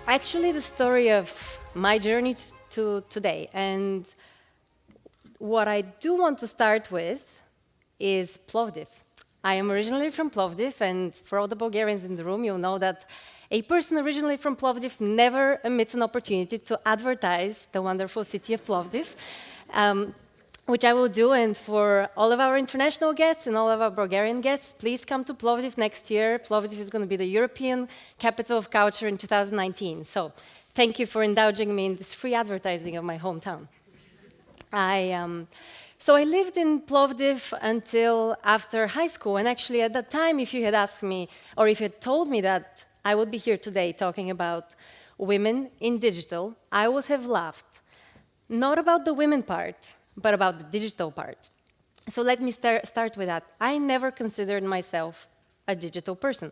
Actually, the story of my journey to today, and what I do want to start with is Plovdiv. I am originally from Plovdiv, and for all the Bulgarians in the room, you'll know that a person originally from Plovdiv never omits an opportunity to advertise the wonderful city of Plovdiv, which I will do. And for all of our international guests and all of our Bulgarian guests, please come to Plovdiv next year. Plovdiv is going to be the European Capital of Culture in 2019. So thank you for indulging me in this free advertising of my hometown. So I lived in Plovdiv until after high school, and actually at that time, if you had asked me, or if you had told me that I would be here today talking about women in digital, I would have laughed. Not about the women part, but about the digital part. So let me start with that. I never considered myself a digital person.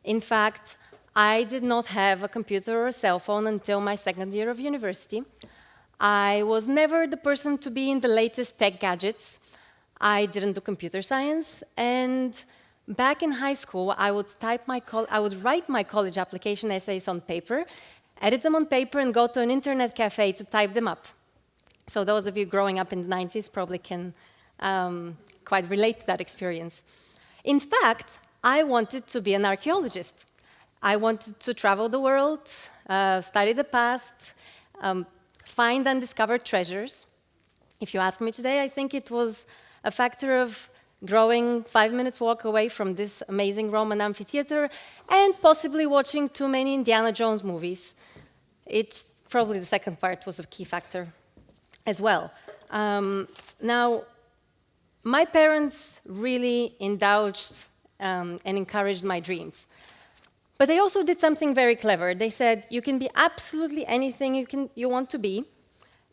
In fact, I did not have a computer or a cell phone until my second year of university. I was never the person to be in the latest tech gadgets. I didn't do computer science, and back in high school, I would write my college application essays on paper, edit them on paper, and go to an internet cafe to type them up. So those of you growing up in the 90s probably can quite relate to that experience. In fact, I wanted to be an archaeologist. I wanted to travel the world, study the past, find undiscovered treasures. If you ask me today, I think it was a factor of growing 5 minutes walk away from this amazing Roman amphitheater and possibly watching too many Indiana Jones movies. It's probably the second part was a key factor as well. Now, my parents really indulged and encouraged my dreams. But they also did something very clever. They said, you can be absolutely anything you want to be,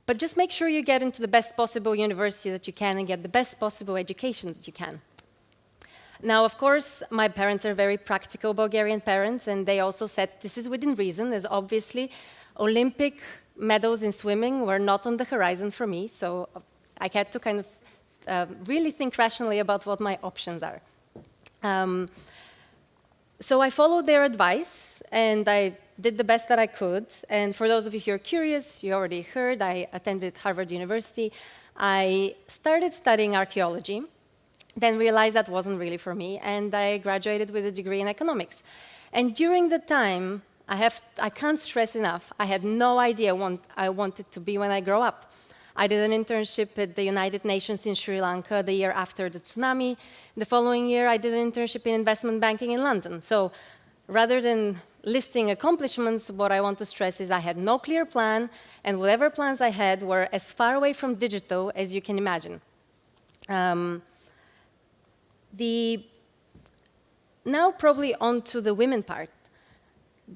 but just make sure you get into the best possible university that you can and get the best possible education that you can. Now, of course, my parents are very practical Bulgarian parents, and they also said this is within reason, as obviously Olympic medals in swimming were not on the horizon for me, so I had to kind of really think rationally about what my options are. So I followed their advice, and I did the best that I could. And for those of you who are curious, you already heard, I attended Harvard University. I started studying archaeology, then realized that wasn't really for me, and I graduated with a degree in economics. And during the time, I can't stress enough, I had no idea what I wanted to be when I grow up. I did an internship at the United Nations in Sri Lanka the year after the tsunami. The following year, I did an internship in investment banking in London. So rather than listing accomplishments, what I want to stress is I had no clear plan, and whatever plans I had were as far away from digital as you can imagine. Now probably on to the women part.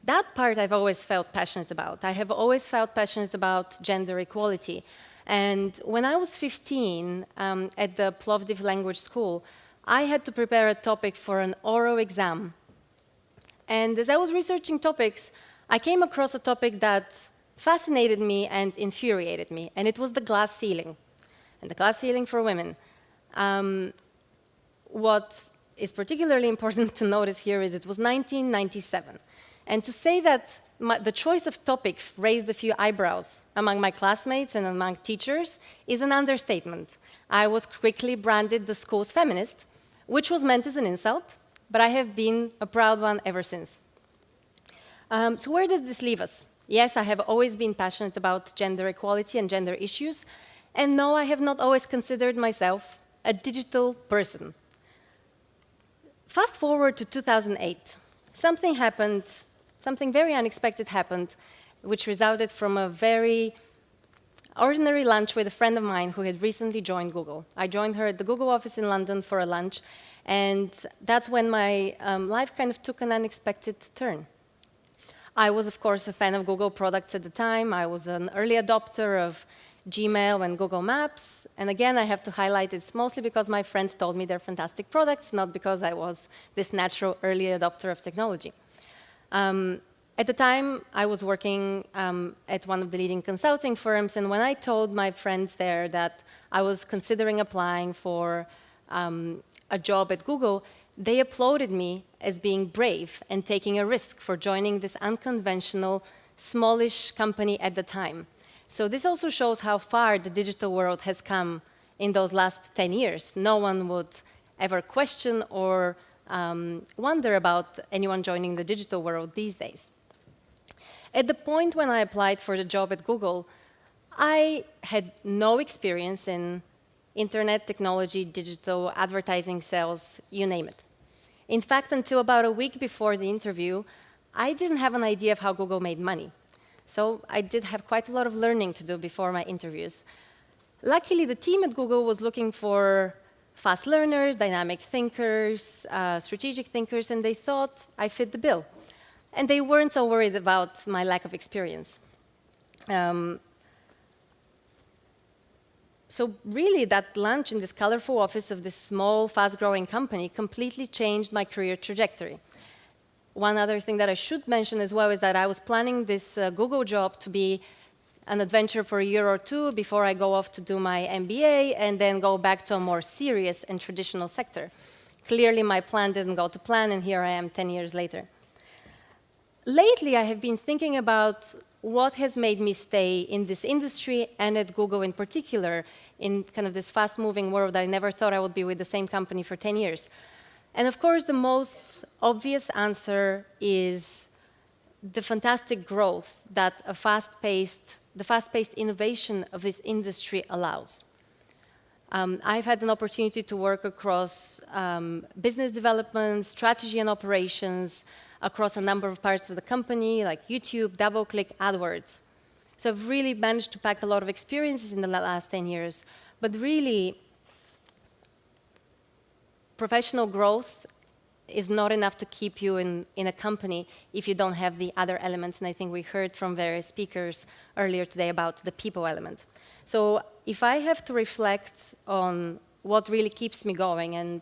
That part I've always felt passionate about. I have always felt passionate about gender equality. And when I was 15 at the Plovdiv language school, I had to prepare a topic for an oral exam. And as I was researching topics, I came across a topic that fascinated me and infuriated me, and it was the glass ceiling, and the glass ceiling for women. What is particularly important to notice here is it was 1997. And to say that the choice of topic raised a few eyebrows among my classmates and among teachers is an understatement. I was quickly branded the school's feminist, which was meant as an insult, but I have been a proud one ever since. So where does this leave us? Yes, I have always been passionate about gender equality and gender issues, and no, I have not always considered myself a digital person. Fast forward to 2008. Something happened. Something very unexpected happened, which resulted from a very ordinary lunch with a friend of mine who had recently joined Google. I joined her at the Google office in London for a lunch, and that's when my life kind of took an unexpected turn. I was, of course, a fan of Google products at the time. I was an early adopter of Gmail and Google Maps. And again, I have to highlight it's mostly because my friends told me they're fantastic products, not because I was this natural early adopter of technology. At the time, I was working at one of the leading consulting firms, and when I told my friends there that I was considering applying for a job at Google, they applauded me as being brave and taking a risk for joining this unconventional, smallish company at the time. So this also shows how far the digital world has come in those last 10 years. No one would ever question or wonder about anyone joining the digital world these days. At the point when I applied for the job at Google, I had no experience in internet technology, digital advertising, sales, you name it. In fact, until about a week before the interview, I didn't have an idea of how Google made money. So I did have quite a lot of learning to do before my interviews. Luckily, the team at Google was looking for fast learners, dynamic thinkers, strategic thinkers, and they thought I fit the bill. And they weren't so worried about my lack of experience. So really, that lunch in this colorful office of this small, fast-growing company completely changed my career trajectory. One other thing that I should mention as well is that I was planning this Google job to be an adventure for a year or two before I go off to do my MBA and then go back to a more serious and traditional sector. Clearly, my plan didn't go to plan, and here I am 10 years later. Lately, I have been thinking about what has made me stay in this industry and at Google in particular, in kind of this fast-moving world. I never thought I would be with the same company for 10 years. And of course, the most obvious answer is the fantastic growth that the fast-paced innovation of this industry allows. I've had an opportunity to work across business development, strategy and operations, across a number of parts of the company, like YouTube, DoubleClick, AdWords. So I've really managed to pack a lot of experiences in the last 10 years. But really, professional growth is not enough to keep you in a company if you don't have the other elements. And I think we heard from various speakers earlier today about the people element. So if I have to reflect on what really keeps me going and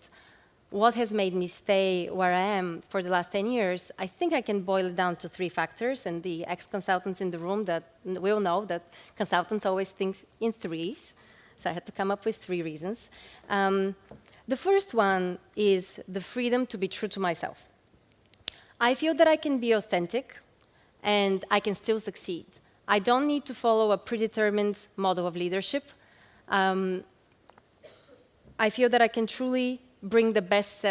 what has made me stay where I am for the last 10 years, I think I can boil it down to 3 factors, and the ex-consultants in the room that will know that consultants always think in threes, so I had to come up with 3 reasons. The first one is the freedom to be true to myself. I feel that I can be authentic, and I can still succeed. I don't need to follow a predetermined model of leadership. I feel that I can truly bring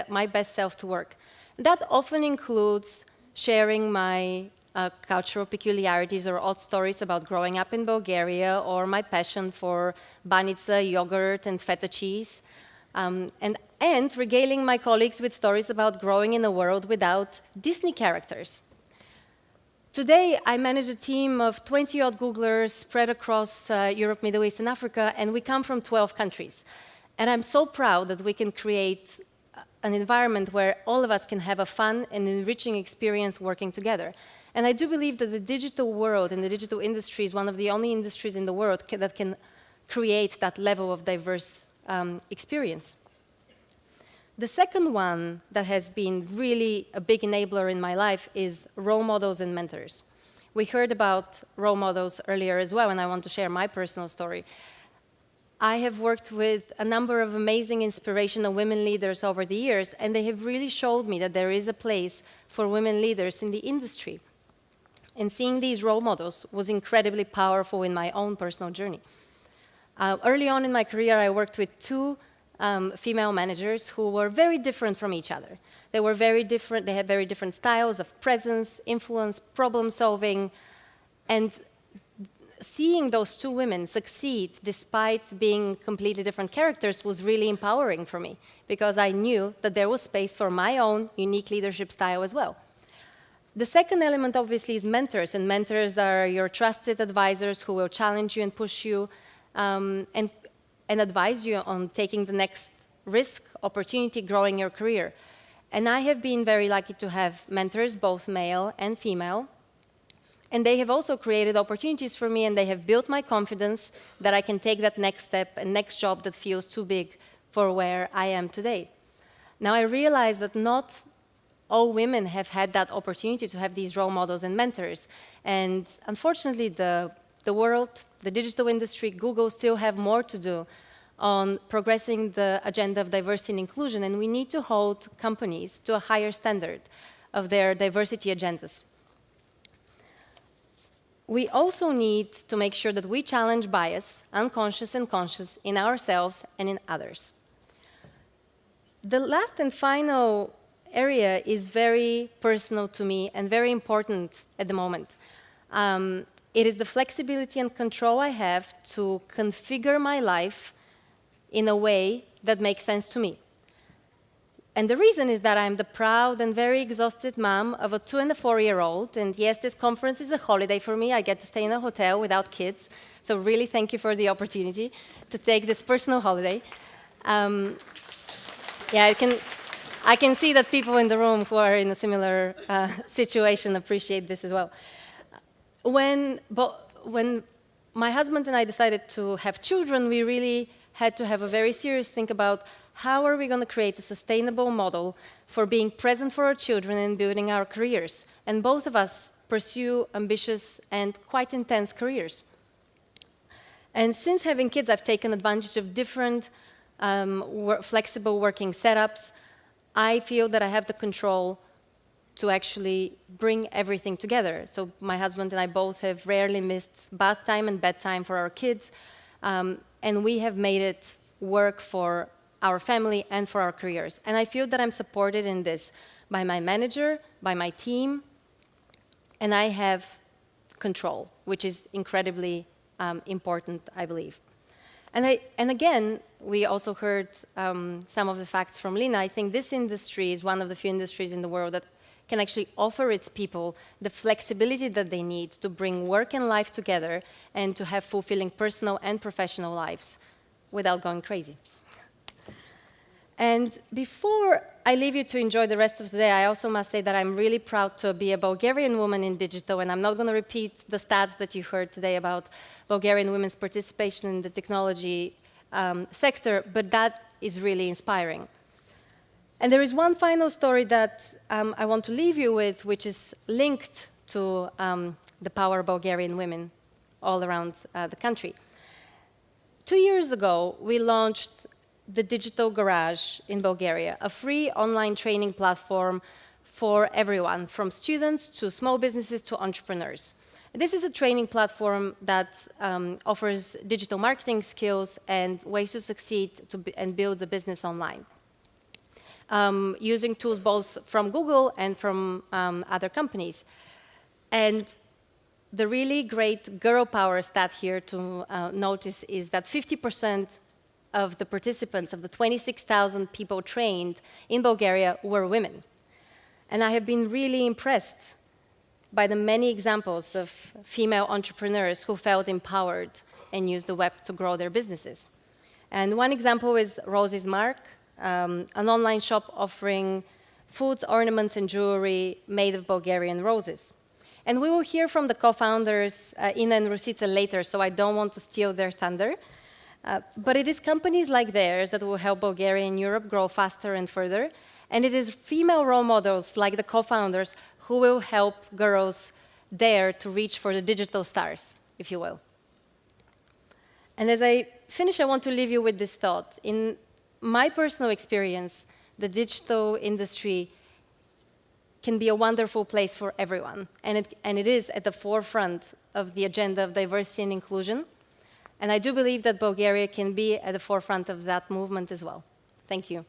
my best self to work. That often includes sharing my cultural peculiarities or odd stories about growing up in Bulgaria, or my passion for banitsa, yogurt, and feta cheese, and regaling my colleagues with stories about growing in a world without Disney characters. Today, I manage a team of 20-odd Googlers spread across Europe, Middle East, and Africa, and we come from 12 countries. And I'm so proud that we can create an environment where all of us can have a fun and enriching experience working together. And I do believe that the digital world and the digital industry is one of the only industries in the world that can create that level of diverse experience. The second one that has been really a big enabler in my life is role models and mentors. We heard about role models earlier as well, and I want to share my personal story. I have worked with a number of amazing inspirational women leaders over the years, and they have really showed me that there is a place for women leaders in the industry. And seeing these role models was incredibly powerful in my own personal journey. Early on in my career, I worked with 2 female managers who were very different from each other. They were very different. They had very different styles of presence, influence, problem solving, and seeing those 2 women succeed despite being completely different characters was really empowering for me, because I knew that there was space for my own unique leadership style as well. The second element, obviously, is mentors, and mentors are your trusted advisors who will challenge you and push you and advise you on taking the next risk, opportunity, growing your career. And I have been very lucky to have mentors, both male and female. And they have also created opportunities for me, and they have built my confidence that I can take that next step and next job that feels too big for where I am today. Now, I realize that not all women have had that opportunity to have these role models and mentors. And unfortunately, the world, the digital industry, Google still have more to do on progressing the agenda of diversity and inclusion, and we need to hold companies to a higher standard of their diversity agendas. We also need to make sure that we challenge bias, unconscious and conscious, in ourselves and in others. The last and final area is very personal to me and very important at the moment. It is the flexibility and control I have to configure my life in a way that makes sense to me. And the reason is that I'm the proud and very exhausted mom of a 2- and 4-year-old. And yes, this conference is a holiday for me. I get to stay in a hotel without kids. So really thank you for the opportunity to take this personal holiday. Yeah, I can see that people in the room who are in a similar situation appreciate this as well. When my husband and I decided to have children, we really had to have a very serious think about how are we going to create a sustainable model for being present for our children and building our careers. And both of us pursue ambitious and quite intense careers. And since having kids, I've taken advantage of different flexible working setups. I feel that I have the control to actually bring everything together. So my husband and I both have rarely missed bath time and bedtime for our kids. And we have made it work for our family and for our careers. And I feel that I'm supported in this by my manager, by my team, and I have control, which is incredibly important, I believe. And again, we also heard some of the facts from Lina. I think this industry is one of the few industries in the world that can actually offer its people the flexibility that they need to bring work and life together and to have fulfilling personal and professional lives without going crazy. And before I leave you to enjoy the rest of today, I also must say that I'm really proud to be a Bulgarian woman in digital, and I'm not going to repeat the stats that you heard today about Bulgarian women's participation in the technology sector, but that is really inspiring. And there is one final story that I want to leave you with, which is linked to the power of Bulgarian women all around the country. 2 years ago, we launched the Digital Garage in Bulgaria, a free online training platform for everyone, from students to small businesses to entrepreneurs. This is a training platform that offers digital marketing skills and ways to succeed and build a business online. Using tools both from Google and from other companies. And the really great girl power stat here to notice is that 50% of the participants, of the 26,000 people trained in Bulgaria, were women. And I have been really impressed by the many examples of female entrepreneurs who felt empowered and used the web to grow their businesses. And one example is Rosie's Mark, an online shop offering foods, ornaments, and jewelry made of Bulgarian roses. And we will hear from the co-founders, Ina and Rusica, later, so I don't want to steal their thunder. But it is companies like theirs that will help Bulgaria and Europe grow faster and further. And it is female role models like the co-founders who will help girls there to reach for the digital stars, if you will. And as I finish, I want to leave you with this thought. In my personal experience, the digital industry can be a wonderful place for everyone. And it is at the forefront of the agenda of diversity and inclusion. And I do believe that Bulgaria can be at the forefront of that movement as well. Thank you.